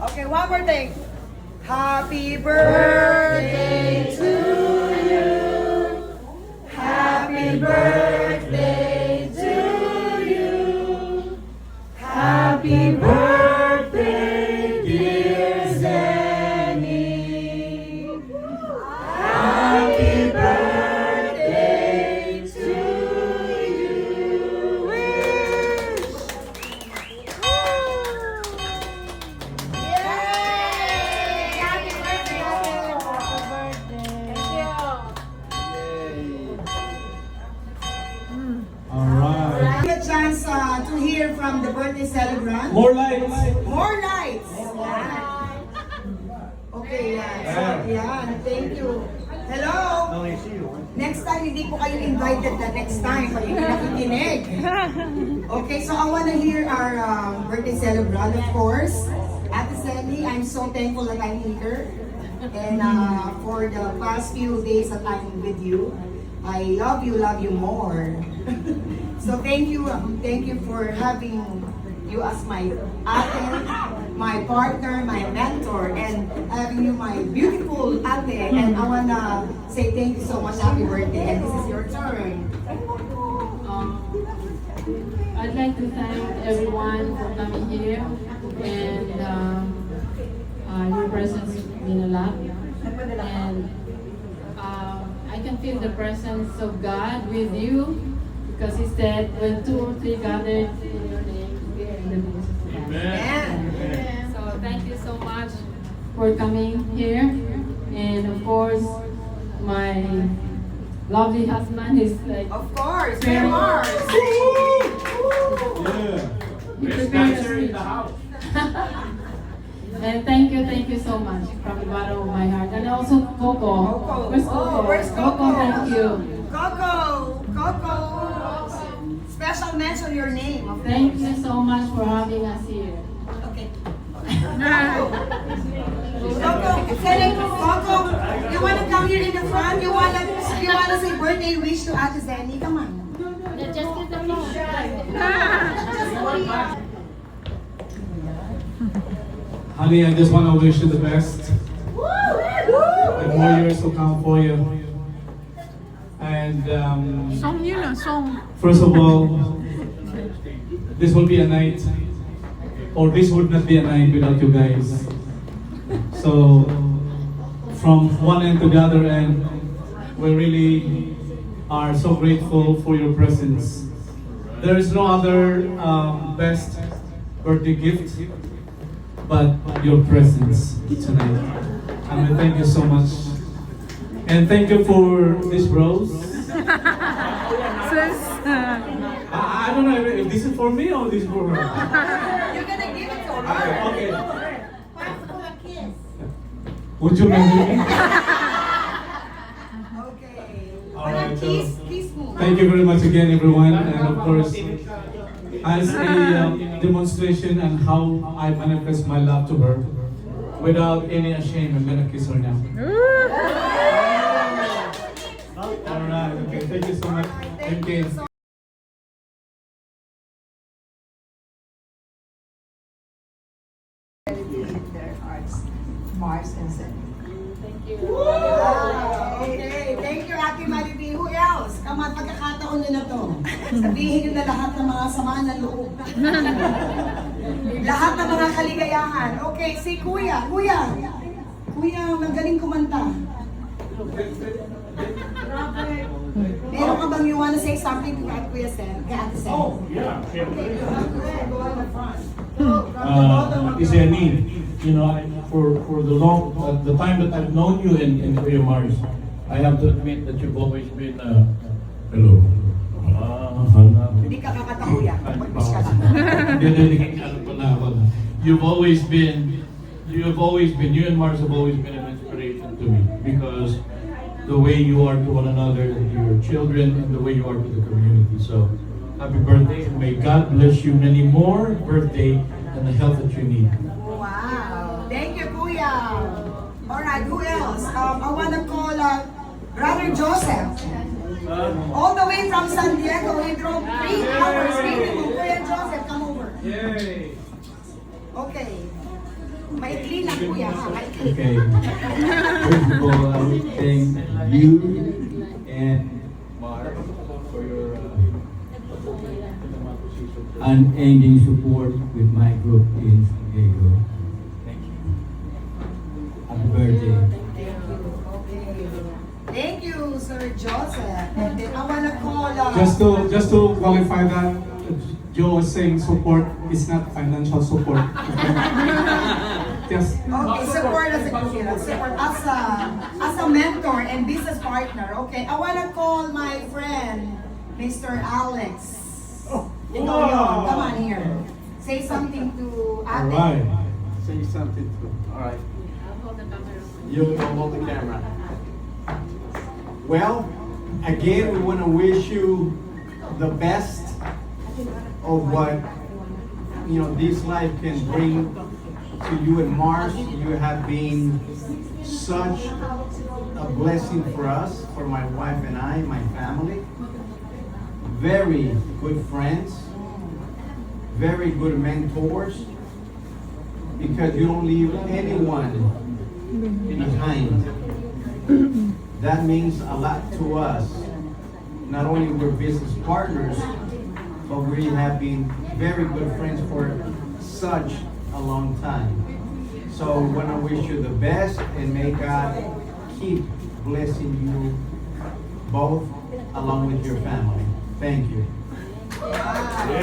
Okay, one more thing. Happy birthday to you. Happy birthday to you. Happy birthday, dear Zenny. Happy birthday to you. Wish. Alright. Get a chance to hear from the birthday celebrant. More lights. More lights. Okay, yeah. So, yeah, thank you. Hello. Next time, hindi po kayo invited the next time pag hindi nakikinig. Okay, so I want to hear our birthday celebrant, of course. Ate Sandy, I'm so thankful that I'm here. And for the past few days that I'm with you, I love you more. So thank you for having you as my ate, my partner, my mentor, and having you my beautiful ate. And I wanna say thank you so much, happy birthday, and this is your turn. I'd like to thank everyone for coming here, and your presence means a lot. And I can feel the presence of God with you, because He said, when 2 or 3 gathered in your name, we are in the midst of them. Amen. So thank you so much for coming here, and of course, my lovely husband is like. Of course, Mayor Mars. Yeah. He prepared us in the house. And thank you so much from the bottom of my heart. And also Coco. Coco. Where's Coco? Oh, where's Coco? Thank you. Coco. Special mention your name. Of Thank course. you so much for having us here. Okay. Coco, you wanna come here in the front? You wanna say birthday wish to Ate Zenny? Come on. Just give the phone. Honey, I just want to wish you the best. And more years will come for you. And first of all, this will be a night, or this would not be a night without you guys. So, from one end to the other end, we really are so grateful for your presence. There is no other best birthday gift but your presence tonight. And we thank you so much. And thank you for this rose. I don't know if this is for me or this is for her. You're gonna give it to her. Okay. Would you marry me? Okay. Alright, Kiss mo. Thank you very much again, everyone. And of course, as a demonstration on how I manifest my love to her, without any shame, I'm gonna kiss her now. Alright, okay, thank you so much. Thank you. Their hearts, Mars and Zen. Thank you. Okay, thank you, Ate Mariby. Who else? Come on, pagkakataon nyo na to. Sabihin nyo na lahat ng mga samaan ng loob. Lahat ng mga kaligayahan. Okay, si Kuya. Kuya, magaling kumanta. Robert. Meron ka bang you wanna say something to Kuya Sen? Kay Ate Sen? Oh, yeah, Okay, sure. go ahead, go on the front. Go, from the bottom of Ate your- Jenny, you know, for the time that I've known you in Kuya Mars, I have to admit that you've always been, hello. Hindi ka kakatakuya. Mag-miss ka lang. You've always been, you and Mars have always been an inspiration to me because the way you are to one another, your children, and the way you are to the community. So, happy birthday, and may God bless you many more birthday and the health that you need. Wow. Thank you, Kuya. Alright, who else? I wanna call Brother Joseph. All the way from San Diego, he drove 3 hours minimum. Kuya Joseph, come over. Yay! Okay. Maikli lang, Kuya, ha? Maikli. Okay. First of all, I would thank you and Mark for your unending support with my group in San Diego. Thank you. Happy birthday. Thank you, Sir Joseph. And then I wanna call... Just to qualify that, Joe was saying support is not financial support. Just Okay, support as a community, support as a mentor and business partner. Okay, I wanna call my friend, Mr. Alex. Ikaw yun. Come on here. Say something to Ate. alright. Say something to. All right. I'll hold the camera. You hold the camera. Well, again, we want to wish you the best of what this life can bring to you and Mars. You have been such a blessing for us, for my wife and I, my family. Very good friends, very good mentors, because you don't leave anyone behind. That means a lot to us. Not only we're business partners, but we have been very good friends for such a long time. So we want to wish you the best and may God keep blessing you both along with your family. Thank you.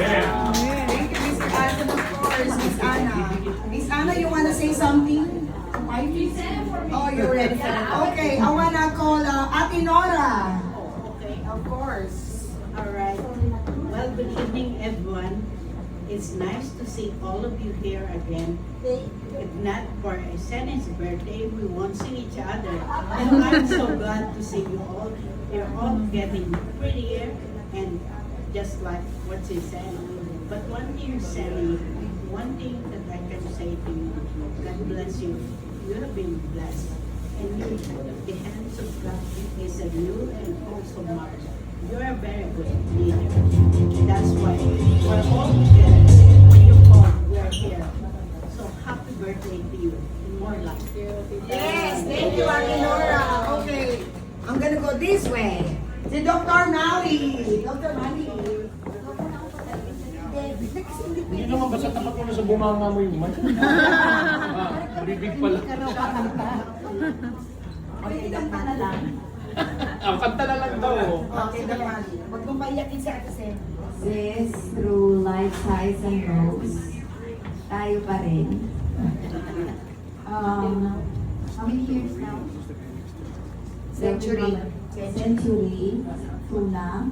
Thank you, Miss Anna, of course, Miss Anna. Miss Anna, you wanna say something? Oh, you're ready. Okay, I wanna call Ate Nora. Okay, Of course. all right. Well, good evening, everyone. It's nice to see all of you here again. If not for Senna's birthday, we won't see each other. And I'm so glad to see you all. You're all getting prettier and just like what she said. But one thing, Senna, one thing that I can say to you, God bless you. You have been blessed. And you, the hands of God is on you and also Mars. You're a very good leader. That's why we're all together. When you call, we're here. So happy birthday to you. And more luck. Yes, thank you, Ate Nora. Okay, I'm gonna go this way. Si Dr. Mali. Dr. Mali. Hindi naman basta tapat mo na sa bunganga mo yung mic. Bibig pala. Okay, kanta na lang. Kanta na lang daw. Okay, Dr. Mali. Huwag mong maiyakin si Ate Sen. Sis, through life highs and lows, tayo pa rin. How many years now? Century. Century. Tuna.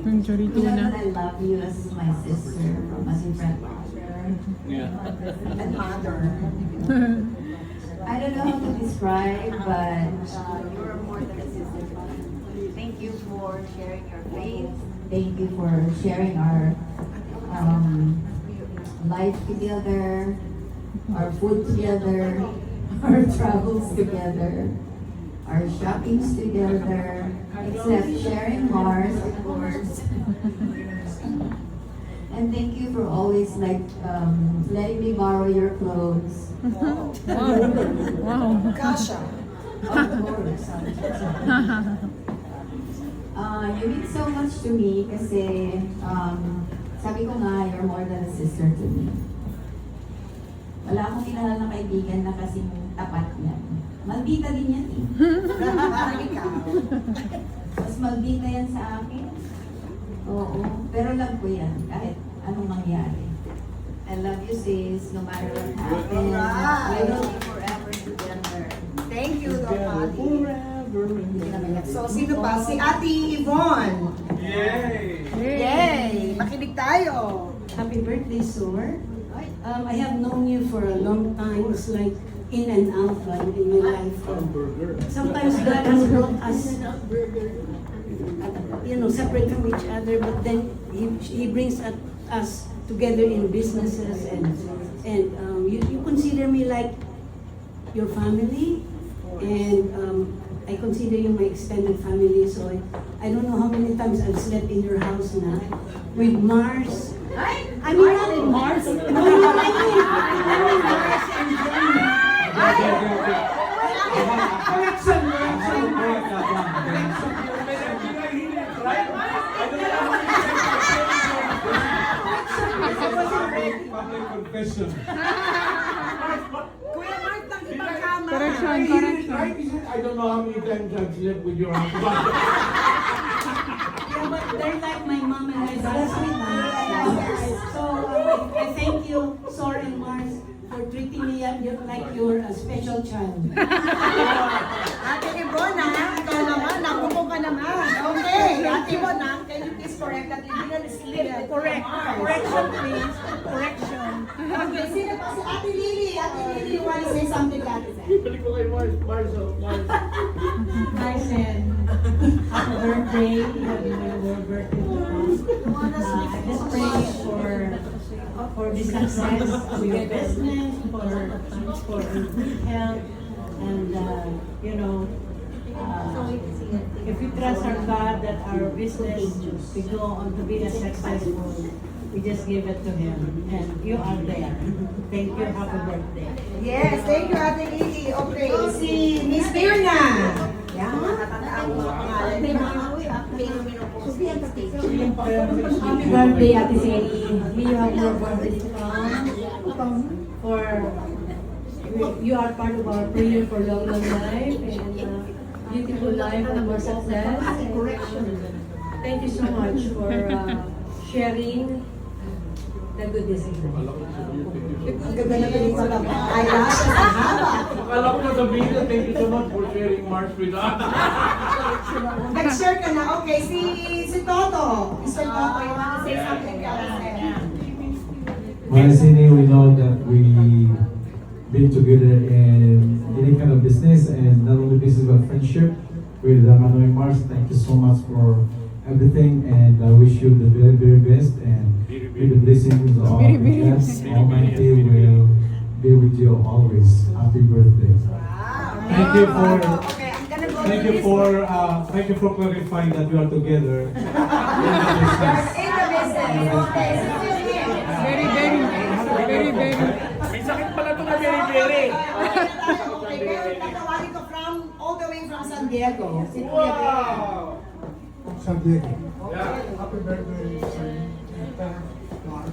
Century You know tuna. that I love you as my sister from a different mother. And mother. I don't know how to describe, but you're more than a sister. Thank you for sharing your faith. Thank you for sharing our life together, our food together, our travels together, our shoppings together, except sharing Mars, of course. And thank you for always letting me borrow your clothes. Wow. Kasha. Of course. You mean so much to me kasi sabi ko nga, you're more than a sister to me. Wala akong kilala na kaibigan na kasing tapat niyan. Maldita din yan eh. Parang ikaw. Mas maldita yan sa akin. Oo. Pero love ko yan, kahit anong mangyari. I love you sis, no matter what happens. Alright. We will be forever together. Thank you, Doc Adi. So, sino pa? Si Ate Yvonne. Yay! Yay! Makinig tayo. Happy birthday, sir. I have known you for a long time. It's like in and out in my life. Sometimes God has brought us, separate from each other, but then He brings us together in businesses, and you consider me like your family, and I consider you my extended family. So I don't know how many times I've slept in your house now with Mars. I mean, not with Mars. No, I mean Mars and Jenny. Public confession. Kuya Mark, nakipagkama. I don't know how many times I've slept with your husband. Yeah, but they're like my mom and my dad. So I thank you, Sor and Mars, for treating me like you're a special child. Ate Yvonne, ikaw naman, nakupo ka naman. Okay, Ate Yvonne, can you please correct that you didn't sleep with Correction, please. Correction. Okay, sino pa si Ate Lily? Ate Lily, you want to say something to Ate Sen? Balik ko kay Mars. Hi, Sen. Happy birthday. Happy birthday to us. I just pray for the success of your business, for good health, and if we trust our God that our business will go on to be successful, we just give it to Him, and you are there. Thank you. Happy birthday. Yes, thank you, Ate Lily. Okay, si Miss Mirna. Yan, natatandaan ko mga pangalan niya. Happy birthday, Ate Sally. May you have more birthday to come. You are part of our prayer for long life and beautiful life and more success. Thank you so much for sharing the goodness in life. Ang ganda na galing sa baba. Ay, nasa sa haba. Akala ko nasabihin na thank you so much for sharing Mars with us. Nag-share ka na. Okay, si Toto. Mr. Toto, you want to say something to Ate Sen? Maricini, we know that we been together in any kind of business, and not only business but friendship with Manoy Mars. Thank you so much for everything, and I wish you the very, very best, and with the blessings of God Almighty will be with you always. Happy birthday. Wow. Thank you for Okay, I'm gonna go thank you for clarifying that we are together in the business. in the business. Okay, so May sakit pala ito na very. okay, pero tatawagin ko from all the way from San Diego. Si Kuya Ben. San Diego. Happy birthday, San Mark.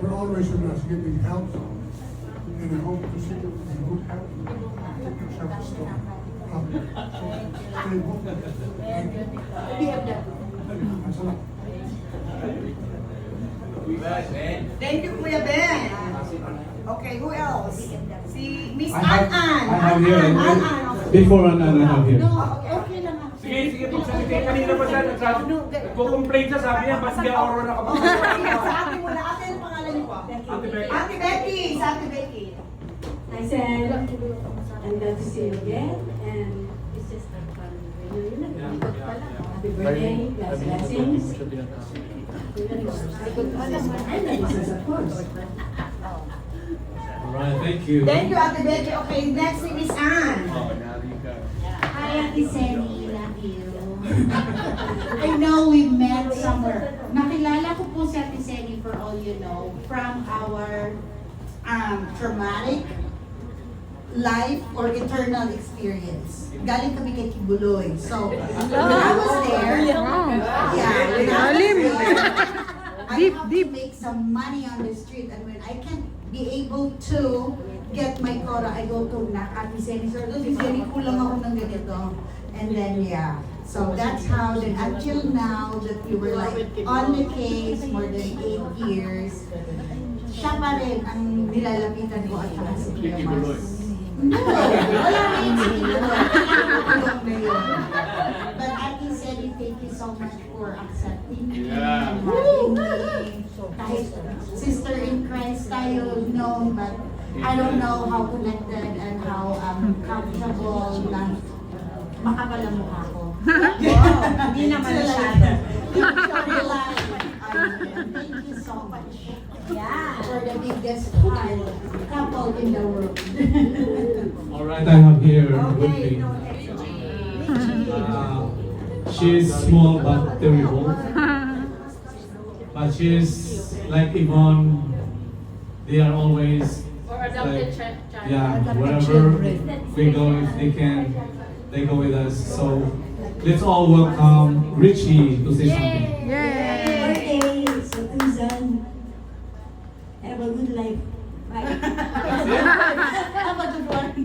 You're always with us, giving help, and I hope to see you in good health. Keep yourself strong. Happy. Stay home. Thanks a lot. Thank you, Kuya Ben. Okay, who else? Si Miss I have Ann. here. Before I have here. Okay lang. Sige, magsalita. Kanina pa siya nagsabi. Nagko-complain siya, sabi niya, ba't niya ako nakapagsalita? Sa akin muna. Ate, ang pangalan niyo po? Ate Becky. Ate Becky. Sa Ate Becky. I said, I'm glad to see you again, and it's just like fun. Happy birthday, God's blessings. Of course. Alright, thank you. Thank you, Ate Becky. Okay, next si Miss Ann. Hi, Ate Sally. Love you. I know we met somewhere. Nakilala ko po si Ate Sally, for all you know, from our traumatic life or eternal experience. Galing kami kay Kibuloy. So, when I was there, I have to make some money on the street, and when I can't be able to get my Cora, I go to Ate Senny, sir, doon, Jenny, kulang ako ng ganito. And then, yeah. So that's how, then until now, that we were like on the case more than 8 years, siya pa rin ang nilalapitan ko at saka si Kuya Mars. Wala na yung tulong na yun. But Ate Senny, thank you so much for accepting me and having me. Kahit sister in Christ tayo, no, but I don't know how connected and how comfortable na makapal ang mukha ko. Wow, hindi naman masyado. Thank you so much. Yeah, for the biggest couple in the world. All right, I have here with me. She's small but terrible. But she's like Yvonne. They are always Or adopted like, child. yeah, wherever we go, if they can, they go with us. So let's all welcome Richie to say something. Birthday, so Susan, have a good life. Bye. Have a good one.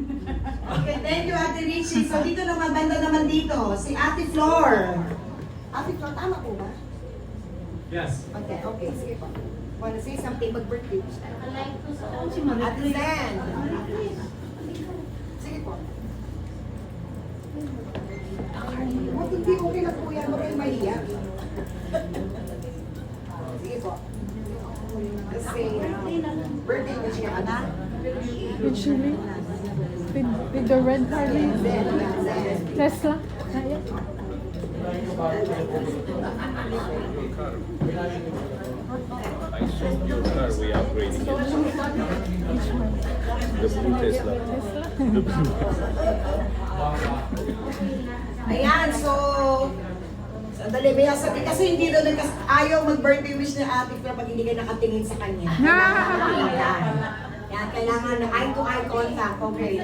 Okay, thank you, Ate Richie. So dito naman, banda naman dito, si Ate Flor. Ate Flor, tama po ba? Yes. Okay, okay, sige po. Wanna say something mag-birthday? Ate Zen. Sige po. Huwag hindi okay lang po yan, huwag kayong mahiya. Sige po. Kasi, birthday mo siya, anak? Actually, with the red carpet, Tesla. I saw your car, we upgrading it. The blue Tesla. The blue. Ayan, so, sandali, may sabi kasi hindi daw ayaw mag-birthday wish ni Ate Flor pag hindi ka nakatingin sa kanya. Yan, kailangan na eye-to-eye contact, okay?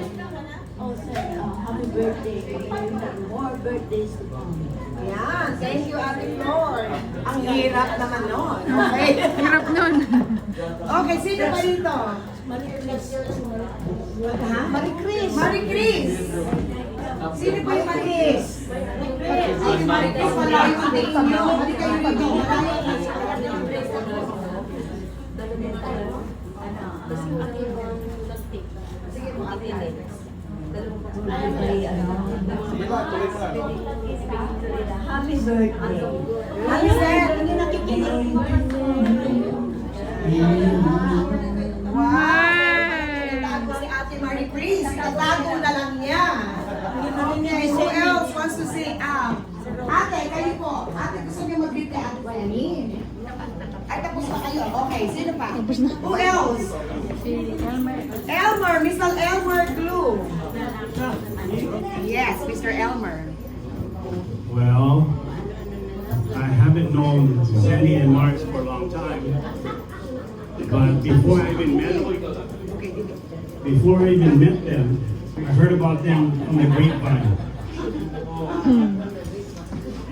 Also, happy birthday and more birthdays to come. Ayan, thank you Ate Flor. Ang hirap naman nun, okay? Hirap nun. Okay, sino pa dito? Ha? Marie Chris. Marie Chris. Sino pa yung Marie Chris? Sige, Marie Chris, malayo ang date nyo. Hindi kayo mag-malayo. Sige po, Ate Alex. Happy birthday. Happy birthday. Wow! Natago si Ate Marie Chris. Natago na lang niya. Okay, who else wants to say, Ate, kayo po. Ate, gusto niyo mag-greet kay Ate Bayanin? Ay, tapos na kayo. Okay, sino pa? Who else? Elmer, Mr. Elmer Glue. Yes, Mr. Elmer. Well, I haven't known Sandy and Mark for a long time, but before I even met them, I heard about them from the grapevine.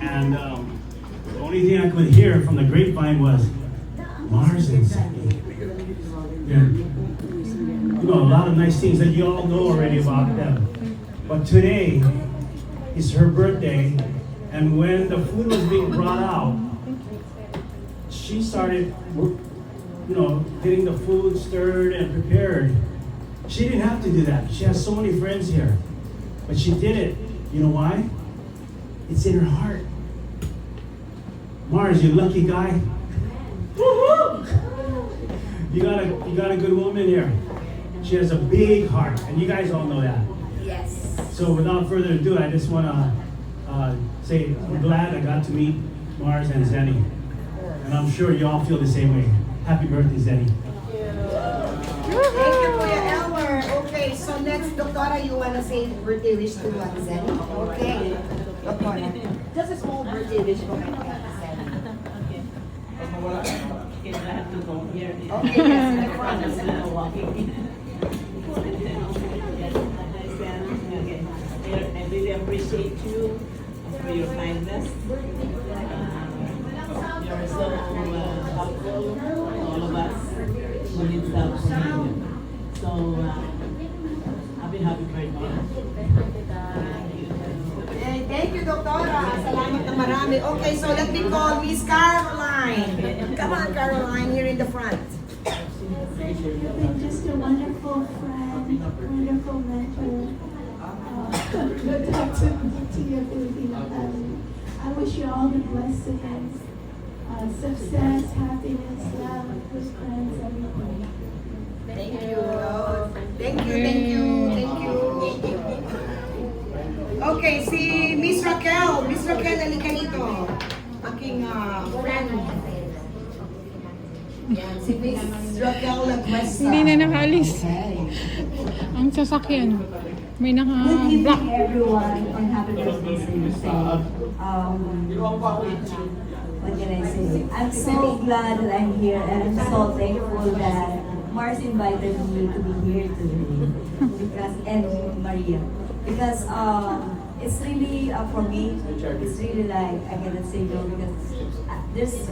And the only thing I could hear from the grapevine was Mars and Sandy. Yeah. You know, a lot of nice things that you all know already about them. But today is her birthday, and when the food was being brought out, she started, you know, getting the food stirred and prepared. She didn't have to do that. She has so many friends here, but she did it. You know why? It's in her heart. Mars, you lucky guy. Woo-hoo! You got a good woman here. She has a big heart, and you guys all know that. Yes. So without further ado, I just want to say I'm glad I got to meet Mars and Zenny. And I'm sure you all feel the same way. Happy birthday, Zenny. Thank you, Kuya Elmer. Okay, so next, Doctora, you want to say birthday wish to Zenny? Okay. Doctora. Just a small birthday wish for Zenny. Okay, I have to go here. Okay, yes, in the front. I really appreciate you for your kindness. You're so helpful to all of us who needs help from you. So family. Okay, so let me call Miss Caroline. Come on, Caroline, here in the front. You're just a wonderful friend, wonderful mentor. Good luck to your Filipino family. I wish you all the blessings, success, happiness, love, good friends, everything. Thank you. Thank you, thank you, thank you. Okay, si Miss Raquel. Miss Raquel, halika dito. Aking friend. Si Miss Raquel Laguesa. Hindi na nakalis. Ang sasakyan. May Good evening, naka-black. everyone, and happy birthday to you. What can I say? I'm so glad that I'm here, and I'm so thankful that Mars invited me to be here today, and Maria, because it's really for me. It's really like I cannot say no because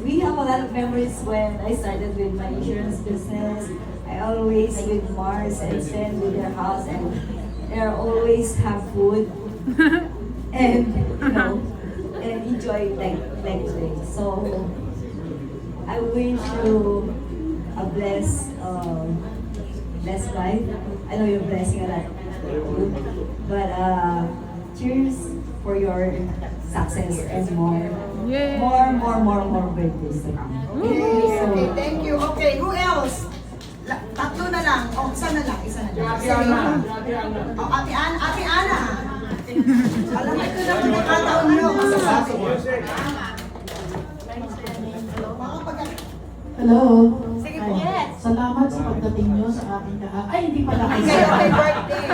we have a lot of memories when I started with my insurance business. I always with Mars and Sen with their house and. They always have food and and enjoy like today. So I wish you a blessed life. I know you're blessing a lot, but cheers for your success and more birthdays to come. Okay, thank you. Okay, who else? Tatlo na lang. O, isa na lang. Ate Ana. O, Ate Ana. Alam mo, ito naman nakataon nyo. Masasabi. Hello. Sige po. Salamat sa pagdating nyo sa aking Ay, hindi pala kayo. Kayo may birthday.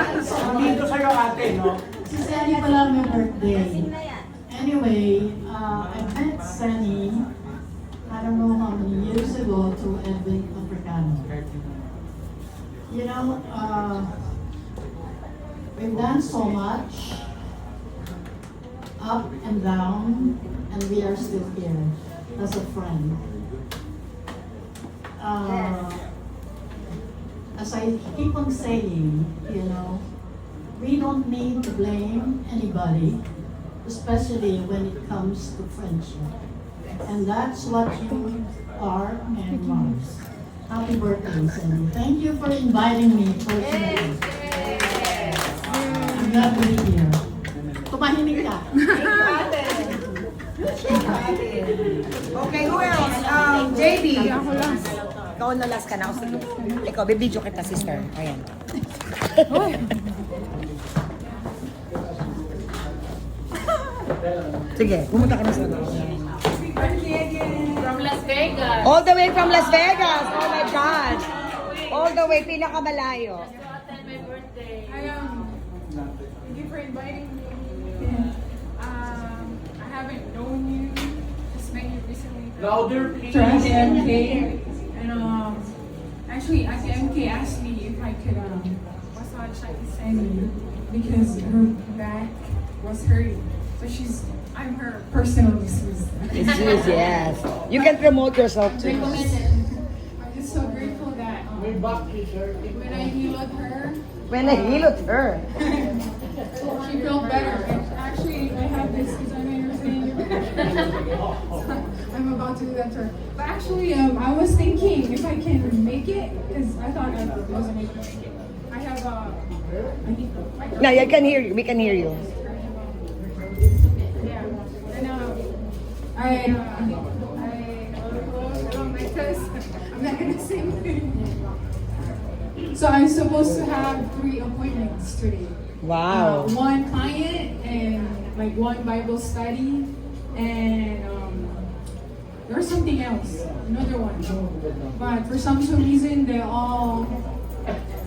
Dito sa'yo ate, no? Si Sunny pala may birthday. Anyway, I met Sunny, I don't know how many years ago, to Edwin Africano. You know, we've done so much, up and down, and we are still here as a friend. As I keep on saying, we don't need to blame anybody, especially when it comes to friendship. And that's what you are and Mars. Happy birthday, Sandy. Thank you for inviting me personally. I'm glad to be here. Tumahimik ka. Okay, who else? JB. Ikaw na last ka na. Sige. Ikaw, bibidyo kita, sister. Ayan. Sige, pumunta ka na sa From Las Vegas. All the way from Las Vegas. Oh my God. All the way, pinakamalayo. My birthday. Thank you for inviting me. I haven't known you. Just met you recently. Louder, please. Through Ate MK. And actually, Ate MK asked me if I could massage Ate Sandy because her back was hurting. So I'm her personal masseuse. Yes. You can promote yourself too. I'm just so grateful that when I healed her, she felt better. And actually, I have this because I know you're saying I'm about to do that to her. But actually, I was thinking if I can make it, because I thought I wasn't able to make it. I have No, I can hear you. We can hear you. And I'm not gonna sing. So I'm supposed to have 3 appointments today. Wow. One client and like one Bible study, and there's something else, another one. But for some reason, they all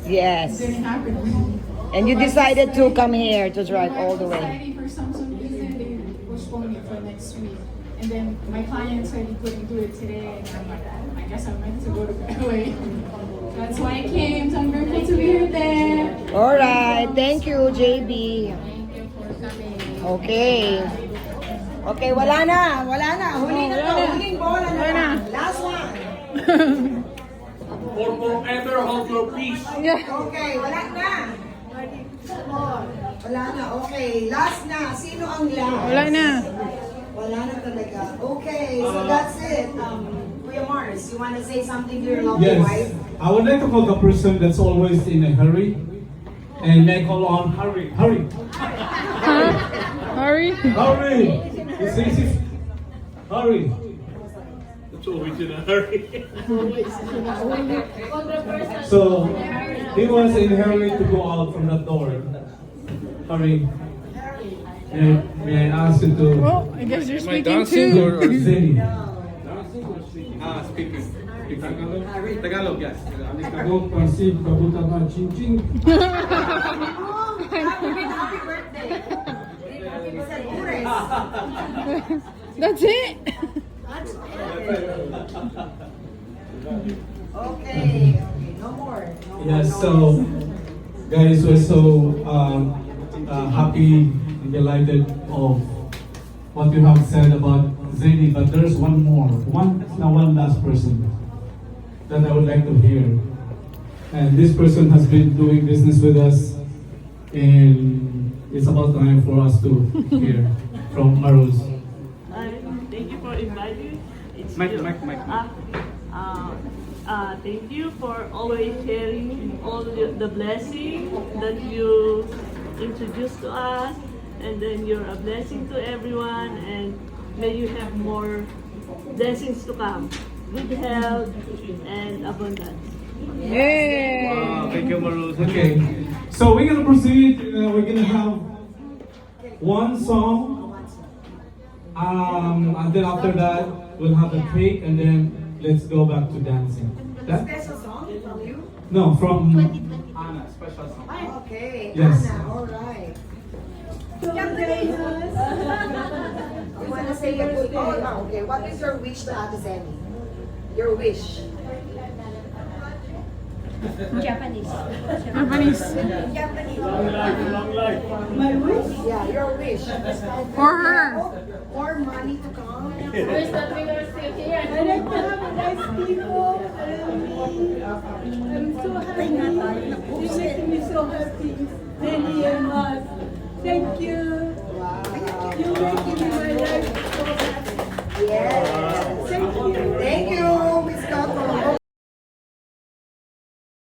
didn't happen. And you decided to come here to drive all the way. Study, for some reason, they postponed it for next week. And then my client said he couldn't do it today, and I'm like, I guess I'm meant to go to LA. That's why I came, so I'm grateful to be here there. All right, thank you, JB. Thank you for coming. Okay. Okay, wala na. Huli na to. Huling bola na. Last one. For forever hold your peace. Okay, wala na. Wala na, okay. Last na. Sino ang last? Wala na. Wala na talaga. Okay, so that's it. Kuya Mars, you want to say something to your lovely wife? Yes, I would like to call the person that's always in a hurry. And may call on hurry, hurry. Hurry. Hurry. It's easy. Hurry. That's always in a hurry. So he was in a hurry to go out from that door. Hurry. And may I ask you to Well, I guess you're Am I speaking dancing too. or Zeni. Dancing or speaking? Speaking. Tagalog? Tagalog, yes. Tagalog, Pansib, Kabuta ba, Ching Ching. Happy birthday. Happy birthday. That's it. Okay, no more. Yes, so guys, we're so happy and delighted of what you have said about Zeni, but there's one last person that I would like to hear. And this person has been doing business with us, and it's about time for us to hear from Maruz. Thank you for inviting. It's Mike. thank you for always sharing all the blessings that you introduced to us, and then you're a blessing to everyone, and may you have more blessings to come. Good health and abundance. Yay. Wow, thank you, Maruz. Okay, so we're gonna proceed. We're gonna have one song, and then after that we'll have a cake, and then let's go back to dancing. That? Special song from you? No, from Anna, special song. Okay, Yes. Anna, all right. You want to say a good okay. What is your wish to Ate Zeni? Your wish. Japanese. Japanese. Long life. My wish? Yeah, your wish. For her. More money to come. Wish that we are still here. I like to have nice people around me. I'm so happy. You're making me so happy. Thank you.